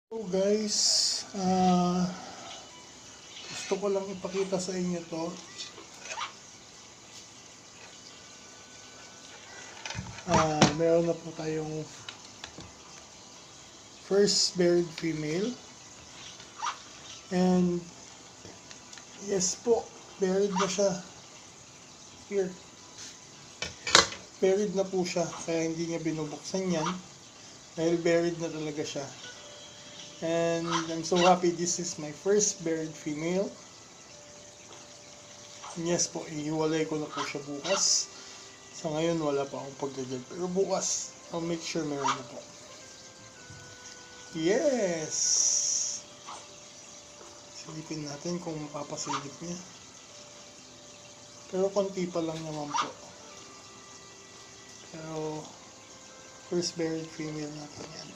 So guys, gusto ko lang ipakita sa inyo to. Meron na po tayong first buried female. And yes po, buried na siya. Here. Buried na po siya, kaya hindi niya binubuksan yan. Dahil buried na talaga siya. And I'm so happy this is my first buried female. And yes po, ihiwalay ko na po siya bukas. Sa ngayon wala pa akong pagdadal. Pero bukas, I'll make sure meron na po. Yes! Silipin natin kung mapapasilip niya. Pero konti pa lang naman po. Pero first buried female natin yan.